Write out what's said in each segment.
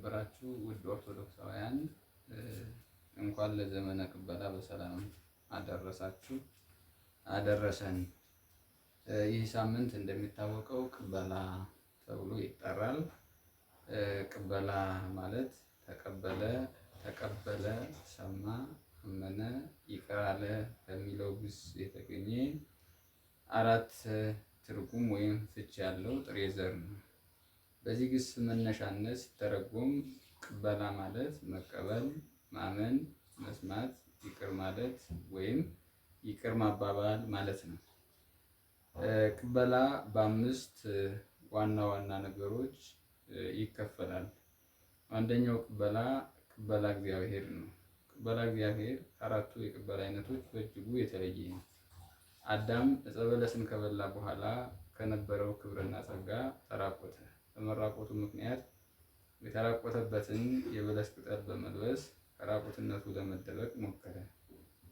የተከበራችሁ ውድ ኦርቶዶክሳውያን እንኳን ለዘመነ ቅበላ በሰላም አደረሳችሁ አደረሰን። ይህ ሳምንት እንደሚታወቀው ቅበላ ተብሎ ይጠራል። ቅበላ ማለት ተቀበለ፣ ተቀበለ፣ ሰማ፣ አመነ፣ ይቅር አለ ከሚለው ግስ የተገኘ አራት ትርጉም ወይም ፍች ያለው ጥሬ ዘር ነው። በዚህ ግስ መነሻነት ሲተረጎም ቅበላ ማለት መቀበል፣ ማመን፣ መስማት፣ ይቅር ማለት ወይም ይቅር ማባባል ማለት ነው። ቅበላ በአምስት ዋና ዋና ነገሮች ይከፈላል። አንደኛው ቅበላ እግዚአብሔር ነው። ቅበላ እግዚአብሔር ከአራቱ የቅበላ አይነቶች በእጅጉ የተለየ ነው። አዳም ዕፀ በለስን ከበላ በኋላ ከነበረው ክብርና ጸጋ ተራቆተ። በመራቆቱ ምክንያት የተራቆተበትን የበለስ ቅጠል በመልበስ ከራቆትነቱ ለመደበቅ ሞከረ።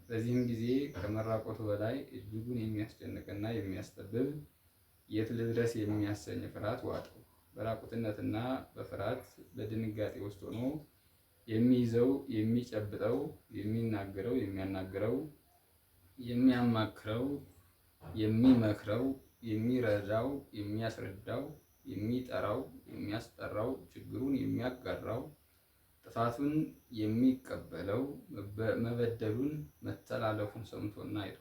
በዚህም ጊዜ ከመራቆቱ በላይ እጅጉን የሚያስጨንቅና የሚያስጠብብ የት ልድረስ የሚያሰኝ ፍርሃት ዋጠው። በራቁትነትና በፍርሃት በድንጋጤ ውስጥ ሆኖ የሚይዘው፣ የሚጨብጠው፣ የሚናገረው፣ የሚያናግረው፣ የሚያማክረው፣ የሚመክረው፣ የሚረዳው፣ የሚያስረዳው፣ የሚጠራው፣ የሚያስጠራው፣ ችግሩን የሚያጋራው፣ ጥፋቱን የሚቀበለው፣ መበደሉን መተላለፉን ሰምቶና አይቶ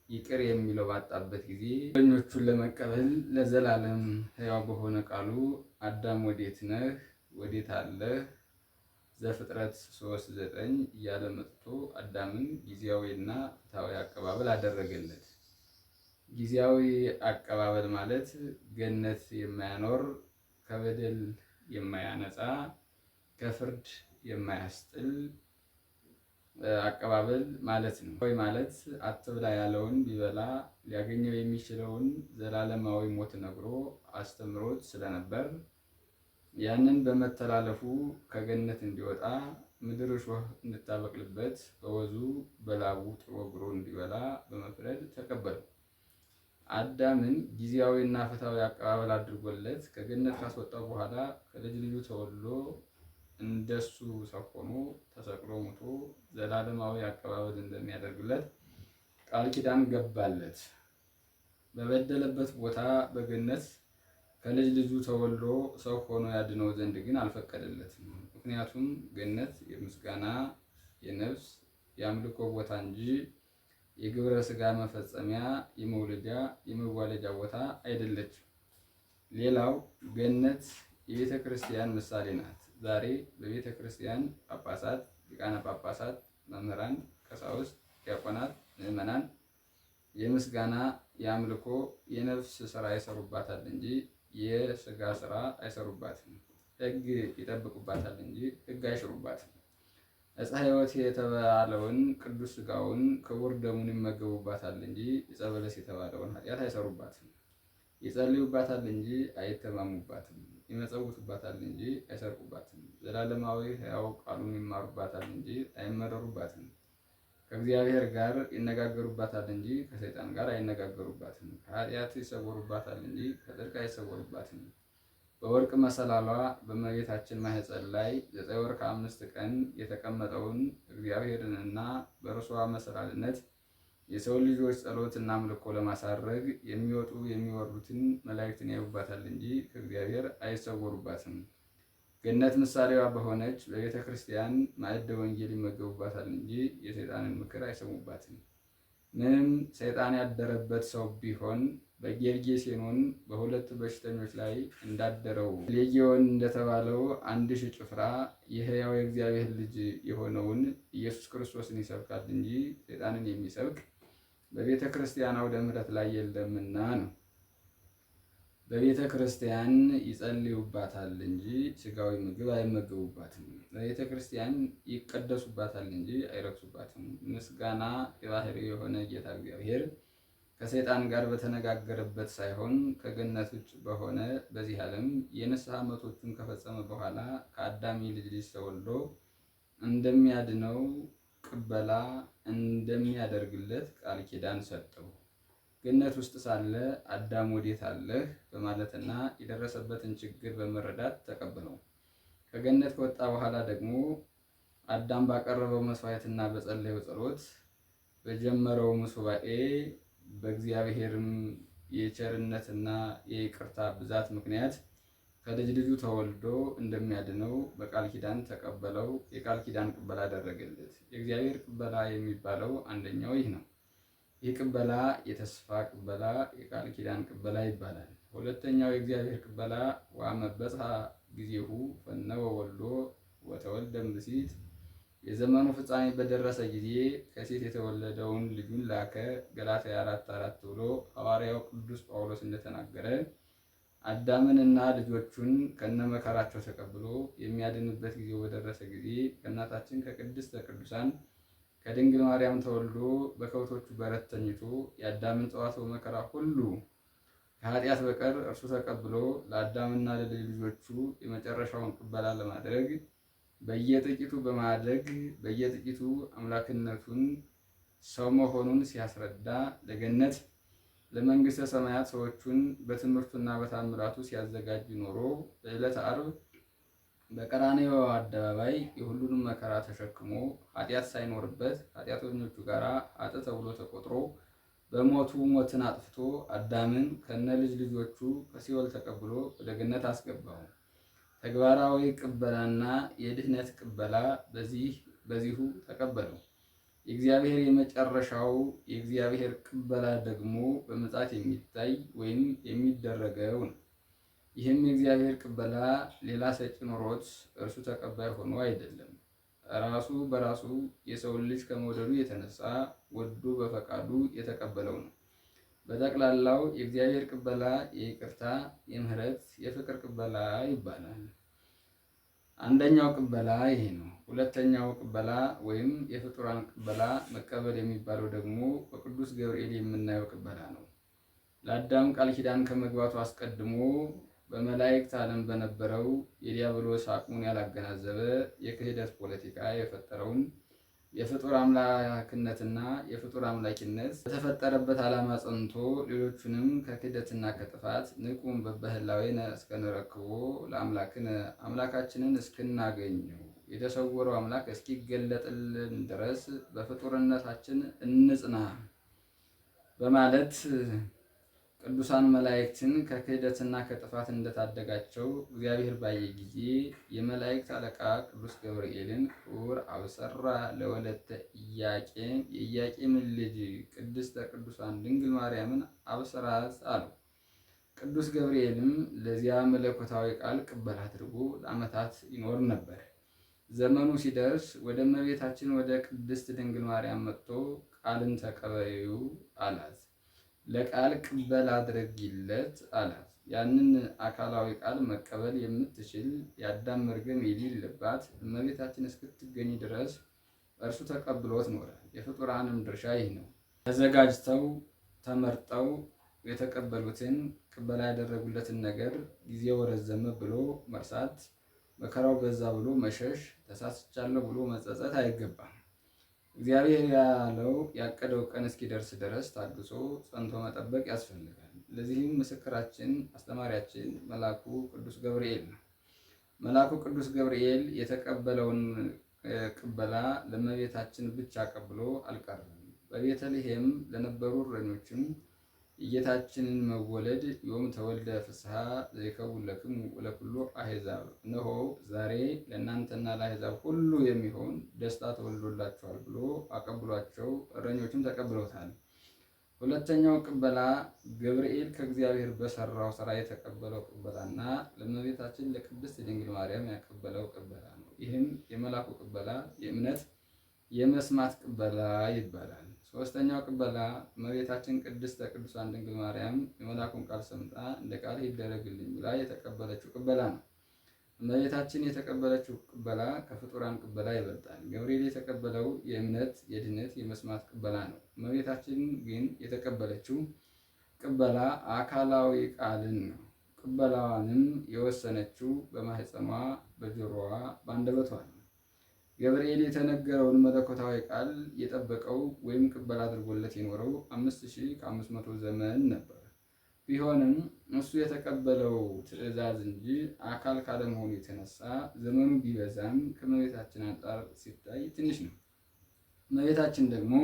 ይቅር የሚለው ባጣበት ጊዜ ኞቹን ለመቀበል ለዘላለም ሕያው በሆነ ቃሉ አዳም ወዴት ነህ? ወዴት አለህ? ዘፍጥረት 3:9 እያለ መጥቶ አዳምን ጊዜያዊና ፍትሃዊ አቀባበል አደረገለት። ጊዜያዊ አቀባበል ማለት ገነት የማያኖር፣ ከበደል የማያነጻ፣ ከፍርድ የማያስጥል አቀባበል ማለት ነው። ወይ ማለት አትብላ ያለውን ቢበላ ሊያገኘው የሚችለውን ዘላለማዊ ሞት ነግሮ አስተምሮት ስለነበር ያንን በመተላለፉ ከገነት እንዲወጣ ምድር እሾህ እንድታበቅልበት በወዙ በላቡ ጥሮ ግሮ እንዲበላ በመፍረድ ተቀበለው። አዳምን ጊዜያዊና ፍትሃዊ አቀባበል አድርጎለት ከገነት ካስወጣው በኋላ ከልጅ ልጁ ተወልዶ እንደሱ ሰው ሆኖ ተሰቅሎ ሞቶ ዘላለማዊ አቀባበል እንደሚያደርግለት ቃል ኪዳን ገባለት። በበደለበት ቦታ በገነት ከልጅ ልጁ ተወልዶ ሰው ሆኖ ያድነው ዘንድ ግን አልፈቀደለትም። ምክንያቱም ገነት የምስጋና፣ የነፍስ፣ የአምልኮ ቦታ እንጂ የግብረ ስጋ መፈጸሚያ፣ የመውለጃ የመዋለጃ ቦታ አይደለችም። ሌላው ገነት የቤተ ክርስቲያን ምሳሌ ናት። ዛሬ በቤተ ክርስቲያን ጳጳሳት፣ ሊቃነ ጳጳሳት፣ መምህራን፣ ቀሳውስት፣ ዲያቆናት፣ ምዕመናን የምስጋና፣ የአምልኮ፣ የነፍስ ስራ ይሰሩባታል እንጂ የስጋ ስራ አይሰሩባትም። ሕግ ይጠብቁባታል እንጂ ሕግ አይሽሩባትም። ዕፀ ሕይወት የተባለውን ቅዱስ ስጋውን ክቡር ደሙን ይመገቡባታል እንጂ ዕፀ በለስ የተባለውን ኃጢአት አይሰሩባትም። ይጸልዩባታል እንጂ አይተማሙባትም። ይመጸውቱባታል እንጂ አይሰርቁባትም። ዘላለማዊ ሕያው ቃሉን ይማሩባታል እንጂ አይመረሩባትም። ከእግዚአብሔር ጋር ይነጋገሩባታል እንጂ ከሰይጣን ጋር አይነጋገሩባትም። ከኃጢአት ይሰወሩባታል እንጂ ከጽድቅ አይሰወሩባትም። በወርቅ መሰላሏ በእመቤታችን ማኅፀን ላይ 9 ወር ከ5 ቀን የተቀመጠውን እግዚአብሔርንና በእርሷ መሰላልነት የሰው ልጆች ጸሎትና አምልኮ ለማሳረግ የሚወጡ የሚወርዱትን መላእክትን ያዩባታል እንጂ ከእግዚአብሔር አይሰወሩባትም። ገነት ምሳሌዋ በሆነች በቤተ ክርስቲያን ማዕደ ወንጌል ይመገቡባታል እንጂ የሰይጣንን ምክር አይሰሙባትም። ምንም ሰይጣን ያደረበት ሰው ቢሆን በጌርጌሴኖን በሁለት በሽተኞች ላይ እንዳደረው ሌጊዮን እንደተባለው 1000 ጭፍራ የሕያው የእግዚአብሔር ልጅ የሆነውን ኢየሱስ ክርስቶስን ይሰብካል እንጂ ሰይጣንን የሚሰብክ በቤተ ክርስቲያን አውደ ምሕረት ላይ የለምና ነው። በቤተ ክርስቲያን ይጸልዩባታል እንጂ ስጋዊ ምግብ አይመገቡባትም። በቤተ ክርስቲያን ይቀደሱባታል እንጂ አይረክሱባትም። ምስጋና የባህሪው የሆነ ጌታ እግዚአብሔር ከሰይጣን ጋር በተነጋገረበት ሳይሆን ከገነት ውጭ በሆነ በዚህ ዓለም የንስሐ ዓመቶቹን ከፈጸመ በኋላ ከአዳም ልጅ ተወልዶ እንደሚያድነው ቅበላ እንደሚያደርግለት ቃል ኪዳን ሰጠው። ገነት ውስጥ ሳለ አዳም ወዴት አለህ በማለትና የደረሰበትን ችግር በመረዳት ተቀበለው። ከገነት ከወጣ በኋላ ደግሞ አዳም ባቀረበው መስዋዕትና በጸለየው ጸሎት በጀመረው ሱባዔ በእግዚአብሔርም የቸርነትና የይቅርታ ብዛት ምክንያት ከልጅ ልጁ ተወልዶ እንደሚያድነው በቃል ኪዳን ተቀበለው። የቃል ኪዳን ቅበላ አደረገለት። የእግዚአብሔር ቅበላ የሚባለው አንደኛው ይህ ነው። ይህ ቅበላ የተስፋ ቅበላ፣ የቃል ኪዳን ቅበላ ይባላል። ሁለተኛው የእግዚአብሔር ቅበላ ወአመበጽሐ ጊዜሁ ፈነወ ወልዶ ወተወልደ እምብእሲት፣ የዘመኑ ፍጻሜ በደረሰ ጊዜ ከሴት የተወለደውን ልጁን ላከ። ገላትያ 4:4 ብሎ ሐዋርያው ቅዱስ ጳውሎስ እንደተናገረ አዳምንና ልጆቹን ከነመከራቸው ተቀብሎ የሚያድንበት ጊዜው በደረሰ ጊዜ ከእናታችን ከቅድስተ ቅዱሳን ከድንግል ማርያም ተወልዶ በከብቶቹ በረት ተኝቶ የአዳምን ጽዋትወ መከራ ሁሉ ከኃጢአት በቀር እርሱ ተቀብሎ ለአዳምና ለልጅ ልጆቹ የመጨረሻውን ቅበላ ለማድረግ በየጥቂቱ በማደግ በየጥቂቱ አምላክነቱን ሰው መሆኑን ሲያስረዳ ለገነት ለመንግስተ ሰማያት ሰዎቹን በትምህርቱና በታምራቱ ሲያዘጋጅ ኖሮ በዕለተ ዓርብ በቀራንዮ አደባባይ የሁሉንም መከራ ተሸክሞ ኃጢአት ሳይኖርበት ኃጢአተኞቹ ጋር ኃጥእ ተብሎ ተቆጥሮ በሞቱ ሞትን አጥፍቶ አዳምን ከነ ልጅ ልጆቹ ከሲኦል ተቀብሎ ወደ ገነት አስገባው። ተግባራዊ ቅበላና የድህነት ቅበላ በዚሁ ተቀበለው። የእግዚአብሔር የመጨረሻው የእግዚአብሔር ቅበላ ደግሞ በምጽአት የሚታይ ወይም የሚደረገው ነው። ይህም የእግዚአብሔር ቅበላ ሌላ ሰጪ ኖሮት እርሱ ተቀባይ ሆኖ አይደለም፣ ራሱ በራሱ የሰውን ልጅ ከመውደዱ የተነሳ ወዶ በፈቃዱ የተቀበለው ነው። በጠቅላላው የእግዚአብሔር ቅበላ የይቅርታ፣ የምህረት፣ የፍቅር ቅበላ ይባላል። አንደኛው ቅበላ ይሄ ነው። ሁለተኛው ቅበላ ወይም የፍጡራን ቅበላ መቀበል የሚባለው ደግሞ በቅዱስ ገብርኤል የምናየው ቅበላ ነው። ለአዳም ቃል ኪዳን ከመግባቱ አስቀድሞ በመላእክት ዓለም በነበረው የዲያብሎስ አቅሙን ያላገናዘበ የክህደት ፖለቲካ የፈጠረውን የፍጡር አምላክነትና የፍጡር አምላኪነት በተፈጠረበት ዓላማ ጸንቶ ሌሎቹንም ከክህደትና ከጥፋት ንቁም በበህላዌነ እስከንረክቦ ለአምላክነ አምላካችንን እስክናገኘው የተሰወረው አምላክ እስኪገለጥልን ድረስ በፍጡርነታችን እንጽና በማለት ቅዱሳን መላእክትን ከክህደትና ከጥፋት እንደታደጋቸው እግዚአብሔር ባየ ጊዜ የመላእክት አለቃ ቅዱስ ገብርኤልን ክቡር አብሰራ ለወለተ ኢያቄም የኢያቄምን ልጅ ቅድስተ ቅዱሳን ድንግል ማርያምን አብስራት አለው። ቅዱስ ገብርኤልም ለዚያ መለኮታዊ ቃል ቅበላ አድርጎ ለዓመታት ይኖር ነበር። ዘመኑ ሲደርስ ወደ እመቤታችን ወደ ቅድስት ድንግል ማርያም መጥቶ ቃልን ተቀበዩ አላት። ለቃል ቅበላ አድርጊለት አላት። ያንን አካላዊ ቃል መቀበል የምትችል የአዳም መርገም የሌለባት እመቤታችን እስክትገኝ ድረስ እርሱ ተቀብሎት ኖረ። የፍጡራንም ድርሻ ይህ ነው። ተዘጋጅተው ተመርጠው የተቀበሉትን ቅበላ ያደረጉለትን ነገር ጊዜው ረዘመ ብሎ መርሳት፣ መከራው በዛ ብሎ መሸሽ፣ ተሳስቻለሁ ብሎ መጸጸት አይገባም። እግዚአብሔር ያለው ያቀደው ቀን እስኪደርስ ድረስ ታግሶ ጸንቶ መጠበቅ ያስፈልጋል። ለዚህም ምስክራችን አስተማሪያችን መልአኩ ቅዱስ ገብርኤል ነው። መልአኩ ቅዱስ ገብርኤል የተቀበለውን ቅበላ ለእመቤታችን ብቻ ቀብሎ አልቀረም። በቤተልሔም ለነበሩ እረኞችም የጌታችንን መወለድ ዮም ተወልደ ፍስሐ ዘይከውን ለክሙ ወለኩሉ አሕዛብ፣ እነሆ ዛሬ ለእናንተና ለአሕዛብ ሁሉ የሚሆን ደስታ ተወልዶላችኋል ብሎ አቀብሏቸው እረኞችም ተቀብለውታል። ሁለተኛው ቅበላ ገብርኤል ከእግዚአብሔር በሰራው ስራ የተቀበለው ቅበላና ለእመቤታችን ለቅድስት ድንግል ማርያም ያቀበለው ቅበላ ነው። ይህም የመልአኩ ቅበላ የእምነት የመስማት ቅበላ ይባላል። ሶስተኛው ቅበላ እመቤታችን ቅድስተ ቅዱሳን ድንግል ማርያም የመልአኩን ቃል ሰምታ እንደ ቃል ይደረግልኝ ብላ የተቀበለችው ቅበላ ነው። እመቤታችን የተቀበለችው ቅበላ ከፍጡራን ቅበላ ይበልጣል። ገብርኤል የተቀበለው የእምነት፣ የድነት፣ የመስማት ቅበላ ነው። እመቤታችን ግን የተቀበለችው ቅበላ አካላዊ ቃልን ነው። ቅበላዋንም የወሰነችው በማህፀኗ፣ በጆሮዋ፣ በአንደበቷ ነው። ገብርኤል የተነገረውን መለኮታዊ ቃል የጠበቀው ወይም ቅበላ አድርጎለት የኖረው 5500 ዘመን ነበር። ቢሆንም እሱ የተቀበለው ትእዛዝ እንጂ አካል ካለመሆኑ የተነሳ ዘመኑ ቢበዛም ከእመቤታችን አንጻር ሲታይ ትንሽ ነው። እመቤታችን ደግሞ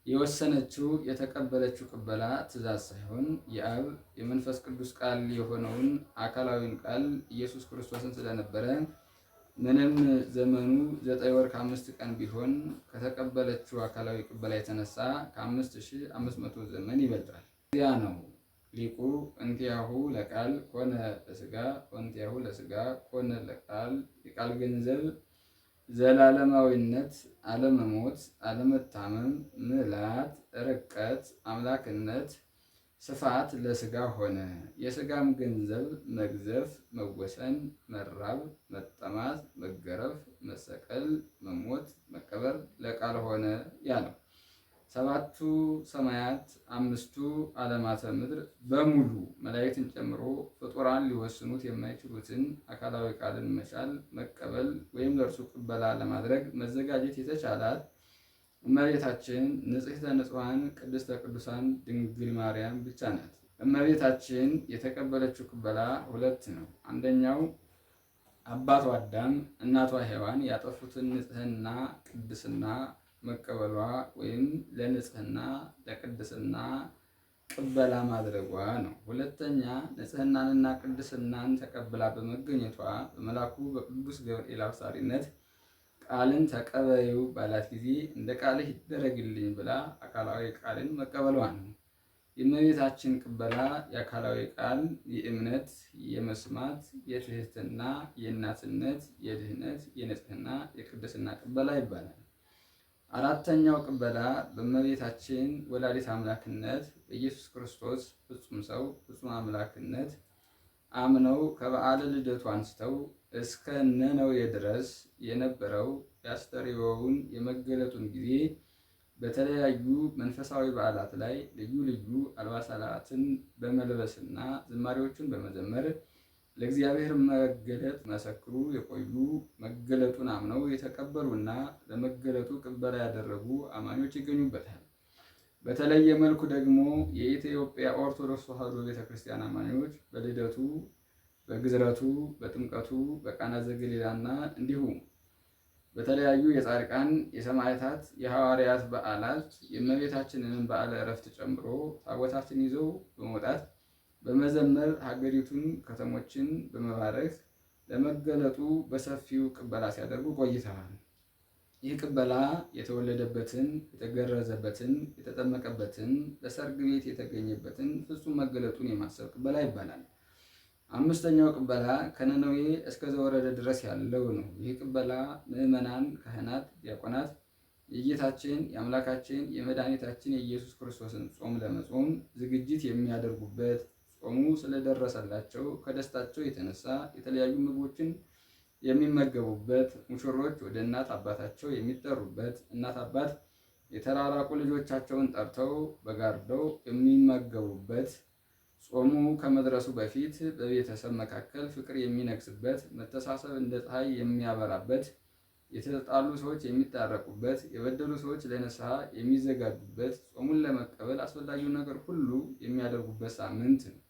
የወሰነችው የተቀበለችው ቅበላ ትእዛዝ ሳይሆን የአብ የመንፈስ ቅዱስ ቃል የሆነውን አካላዊን ቃል ኢየሱስ ክርስቶስን ስለነበረ ምንም ዘመኑ 9 ወር ከ5 ቀን ቢሆን ከተቀበለችው አካላዊ ቅበላ የተነሳ ከ5500 ዘመን ይበልጣል። እዚያ ነው ሊቁ እንቲያሁ ለቃል ኮነ ለሥጋ ወእንቲያሁ ለሥጋ ኮነ ለቃል የቃል ገንዘብ ዘላለማዊነት፣ አለመሞት፣ አለመታመም፣ ምልአት፣ ርቀት፣ አምላክነት፣ ስፋት ለሥጋ ሆነ። የሥጋም ገንዘብ መግዘፍ፣ መወሰን፣ መራብ፣ መጠማት፣ መገረፍ፣ መሰቀል፣ መሞት፣ መቀበር ለቃል ሆነ ያለው 7ቱ ሰማያት 5ቱ ዓለማተ ምድር በሙሉ መላእክትን ጨምሮ ፍጡራን ሊወስኑት የማይችሉትን አካላዊ ቃልን መቻል፣ መቀበል ወይም ለእርሱ ቅበላ ለማድረግ መዘጋጀት የተቻላት እመቤታችን ንጽሕተ ንጹሐን ቅድስተ ቅዱሳን ድንግል ማርያም ብቻ ናት። እመቤታችን የተቀበለችው ቅበላ 2 ነው። አንደኛው አባቷ አዳም እናቷ ሔዋን ያጠፉትን ንጽሕና ቅድስና መቀበሏ ወይም ለንጽሕና ለቅድስና ቅበላ ማድረጓ ነው። ሁለተኛ ንጽሕናንና ቅድስናን ተቀብላ በመገኘቷ በመልአኩ በቅዱስ ገብርኤል አብሳሪነት ቃልን ተቀበዩ ባላት ጊዜ እንደ ቃልህ ይደረግልኝ ብላ አካላዊ ቃልን መቀበሏ ነው። የእመቤታችን ቅበላ የአካላዊ ቃል የእምነት፣ የመስማት፣ የትህትና፣ የእናትነት፣ የድህነት፣ የንጽሕና፣ የቅድስና ቅበላ ይባላል። አራተኛው ቅበላ በእመቤታችን ወላዲት አምላክነት በኢየሱስ ክርስቶስ ፍጹም ሰው ፍጹም አምላክነት አምነው ከበዓለ ልደቱ አንስተው እስከ ነነዌ ድረስ የነበረው የአስተርእዮውን የመገለጡን ጊዜ በተለያዩ መንፈሳዊ በዓላት ላይ ልዩ ልዩ አልባሳትን በመልበስና ዝማሬዎችን በመዘመር ለእግዚአብሔር መገለጥ መሰክሩ የቆዩ መገለጡን አምነው የተቀበሉና ለመገለጡ ቅበላ ያደረጉ አማኞች ይገኙበታል። በተለየ መልኩ ደግሞ የኢትዮጵያ ኦርቶዶክስ ተዋሕዶ ቤተክርስቲያን አማኞች በልደቱ፣ በግዝረቱ፣ በጥምቀቱ፣ በቃና ዘገሊላና እንዲሁም በተለያዩ የጻድቃን፣ የሰማዕታት፣ የሐዋርያት በዓላት የእመቤታችንን በዓለ ዕረፍት ጨምሮ ታቦታትን ይዘው በመውጣት በመዘመር ሀገሪቱን ከተሞችን በመባረክ ለመገለጡ በሰፊው ቅበላ ሲያደርጉ ቆይተዋል። ይህ ቅበላ የተወለደበትን፣ የተገረዘበትን፣ የተጠመቀበትን፣ በሰርግ ቤት የተገኘበትን ፍጹም መገለጡን የማሰብ ቅበላ ይባላል። 5ኛው ቅበላ ከነነዌ እስከ ዘወረደ ድረስ ያለው ነው። ይህ ቅበላ ምዕመናን፣ ካህናት፣ ዲያቆናት የጌታችን የአምላካችን የመድኃኒታችን የኢየሱስ ክርስቶስን ጾም ለመጾም ዝግጅት የሚያደርጉበት፣ ጾሙ ስለደረሰላቸው ከደስታቸው የተነሳ የተለያዩ ምግቦችን የሚመገቡበት፣ ሙሽሮች ወደ እናት አባታቸው የሚጠሩበት፣ እናት አባት የተራራቁ ልጆቻቸውን ጠርተው በጋርደው የሚመገቡበት፣ ጾሙ ከመድረሱ በፊት በቤተሰብ መካከል ፍቅር የሚነግስበት፣ መተሳሰብ እንደ ፀሐይ የሚያበራበት፣ የተጣሉ ሰዎች የሚታረቁበት፣ የበደሉ ሰዎች ለንስሐ የሚዘጋጁበት፣ ጾሙን ለመቀበል አስፈላጊው ነገር ሁሉ የሚያደርጉበት ሳምንት ነው።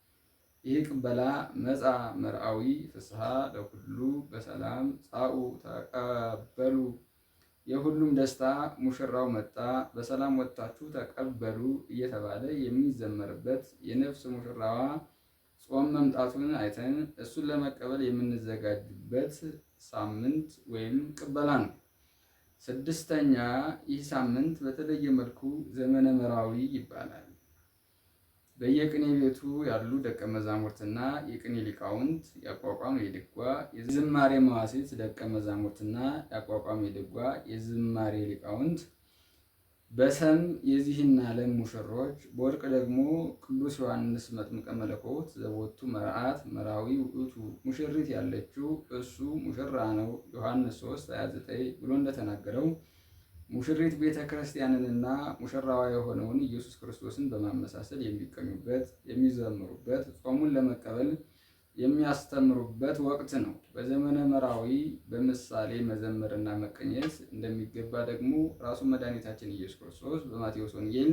ይህ ቅበላ መጻ መርአዊ ፍስሐ ለኩሉ በሰላም ጻኡ ተቀበሉ፣ የሁሉም ደስታ ሙሽራው መጣ በሰላም ወጥታችሁ ተቀበሉ እየተባለ የሚዘመርበት የነፍስ ሙሽራዋ ጾም መምጣቱን አይተን እሱን ለመቀበል የምንዘጋጅበት ሳምንት ወይም ቅበላ ነው። 6ኛ ይህ ሳምንት በተለየ መልኩ ዘመነ መራዊ ይባላል። በየቅኔ ቤቱ ያሉ ደቀ መዛሙርትና የቅኔ ሊቃውንት ያቋቋሙ የድጓ የዝማሬ መዋሥዕት ደቀ መዛሙርትና ያቋቋሙ የድጓ የዝማሬ ሊቃውንት በሰም የዚህን ዓለም ሙሽሮች፣ በወርቅ ደግሞ ቅዱስ ዮሐንስ መጥምቀ መለኮት ዘቦቱ መርዓት መራዊ ውእቱ ሙሽሪት ያለችው እሱ ሙሽራ ነው ዮሐንስ 3:29 ብሎ እንደተናገረው ሙሽሪት ቤተ ክርስቲያንንና ሙሽራዋ የሆነውን ኢየሱስ ክርስቶስን በማመሳሰል የሚቀኙበት፣ የሚዘምሩበት፣ ጾሙን ለመቀበል የሚያስተምሩበት ወቅት ነው። በዘመነ መራዊ በምሳሌ መዘመርና መቀኘት እንደሚገባ ደግሞ ራሱ መድኃኒታችን ኢየሱስ ክርስቶስ በማቴዎስ ወንጌል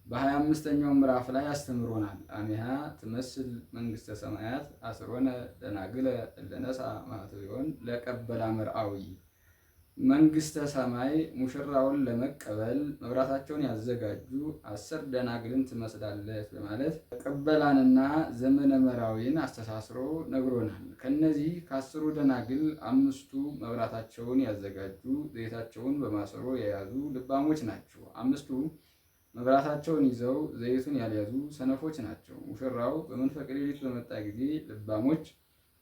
በ25ኛው ምዕራፍ ላይ አስተምሮናል። አሚሃ ትመስል መንግስተ ሰማያት አስሮነ ደናግለ እለነሳ ማኅተዊሆን ለቀበላ መርአዊ። መንግስተ ሰማይ ሙሽራውን ለመቀበል መብራታቸውን ያዘጋጁ 10 ደናግልን ትመስላለች በማለት ቀበላንና ዘመነ መራዊን አስተሳስሮ ነግሮናል። ከነዚህ ከ10ሩ ደናግል 5ቱ መብራታቸውን ያዘጋጁ ዘይታቸውን በማሰሮ የያዙ ልባሞች ናቸው። 5ቱ መብራታቸውን ይዘው ዘይቱን ያልያዙ ሰነፎች ናቸው። ሙሽራው በመንፈቀ ሌሊት በመጣ ጊዜ ልባሞች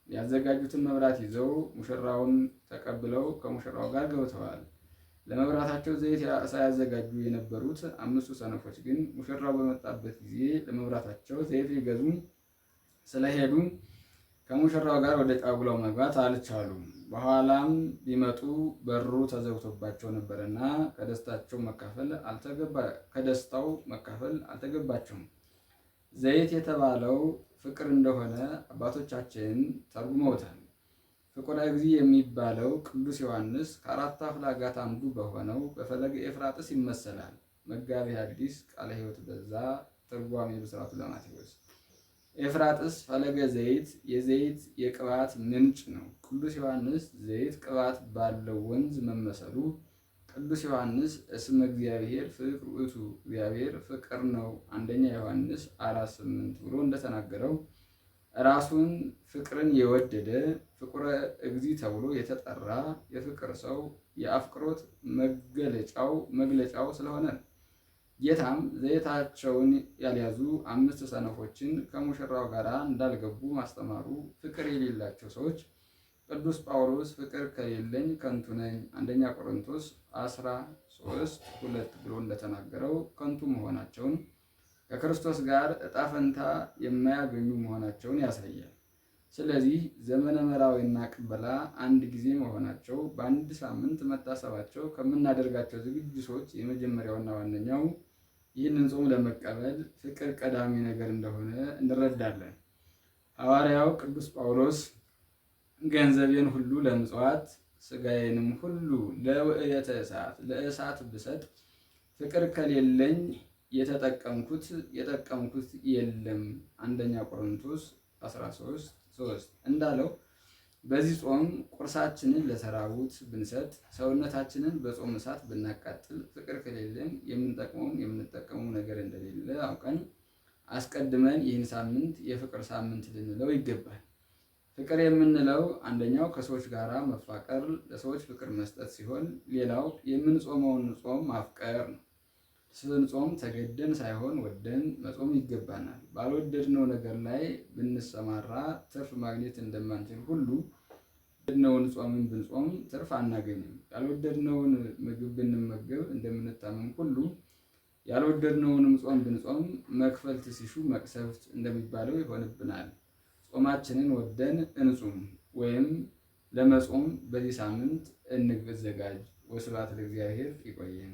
ያዘጋጁትን መብራት ይዘው ሙሽራውን ተቀብለው ከሙሽራው ጋር ገብተዋል። ለመብራታቸው ዘይት ሳያዘጋጁ የነበሩት 5ቱ ሰነፎች ግን ሙሽራው በመጣበት ጊዜ ለመብራታቸው ዘይት ሊገዙ ስለሄዱ ከሙሽራው ጋር ወደ ጫጉላው መግባት አልቻሉም። በኋላም ቢመጡ በሩ ተዘግቶባቸው ነበርና ከደስታው መካፈል አልተገባቸውም። ዘይት የተባለው ፍቅር እንደሆነ አባቶቻችን ተርጉመውታል። ፍቁረ እግዚእ የሚባለው ቅዱስ ዮሐንስ ከ4 አፍላጋት አንዱ በሆነው በፈለገ ኤፍራጥስ ይመሰላል። መጋቤ ሐዲስ ቃለ ሕይወት በዛ ትርጓሜ ብስራቱ ለማቴዎስ። ኤፍራጥስ ፈለገ ዘይት የዘይት የቅባት ምንጭ ነው። ቅዱስ ዮሐንስ ዘይት ቅባት ባለው ወንዝ መመሰሉ ቅዱስ ዮሐንስ እስመ እግዚአብሔር ፍቅር ውእቱ እግዚአብሔር ፍቅር ነው አንደኛ ዮሐንስ 4:8 ብሎ እንደተናገረው ራሱን ፍቅርን የወደደ ፍቁረ እግዚእ ተብሎ የተጠራ የፍቅር ሰው የአፍቅሮት መግለጫው ስለሆነ ጌታም ዘይታቸውን ያልያዙ 5 ሰነፎችን ከሙሽራው ጋር እንዳልገቡ ማስተማሩ ፍቅር የሌላቸው ሰዎች ቅዱስ ጳውሎስ ፍቅር ከሌለኝ ከንቱ ነኝ አንደኛ ቆሮንቶስ 13:2 ብሎ እንደተናገረው ከንቱ መሆናቸውን ከክርስቶስ ጋር ዕጣ ፈንታ የማያገኙ መሆናቸውን ያሳያል። ስለዚህ ዘመነ መራዊና ቅበላ አንድ ጊዜ መሆናቸው በአንድ ሳምንት መታሰባቸው ከምናደርጋቸው ዝግጅቶች የመጀመሪያውና ዋነኛው ይህንን ጾም ለመቀበል ፍቅር ቀዳሚ ነገር እንደሆነ እንረዳለን። ሐዋርያው ቅዱስ ጳውሎስ ገንዘቤን ሁሉ ለምጽዋት ሥጋዬንም ሁሉ ለውእየተ እሳት ለእሳት ብሰጥ ፍቅር ከሌለኝ የጠቀምኩት የለም አንደኛ ቆሮንቶስ 13:3 እንዳለው በዚህ ጾም ቁርሳችንን ለተራቡት ብንሰጥ ሰውነታችንን በጾም እሳት ብናቃጥል ፍቅር ከሌለን የምንጠቀመው ነገር እንደሌለ አውቀን አስቀድመን ይህን ሳምንት የፍቅር ሳምንት ልንለው ይገባል። ፍቅር የምንለው አንደኛው ከሰዎች ጋር መፋቀር ለሰዎች ፍቅር መስጠት ሲሆን ሌላው የምንጾመውን ጾም ማፍቀር ነው። ስንጾም ተገደን ሳይሆን ወደን መጾም ይገባናል። ባልወደድነው ነገር ላይ ብንሰማራ ትርፍ ማግኘት እንደማንችል ሁሉ የወደድነውን ጾምን ብንጾም ትርፍ አናገኝም። ያልወደድነውን ምግብ ብንመገብ እንደምንታመም ሁሉ ያልወደድነውንም ጾም ብንጾም መክፈልት ሲሹ መቅሰፍት እንደሚባለው ይሆንብናል። ጾማችንን ወደን እንጹም ወይም ለመጾም በዚህ ሳምንት እንዘጋጅ። ወስብሐት ለእግዚአብሔር። ይቆየን።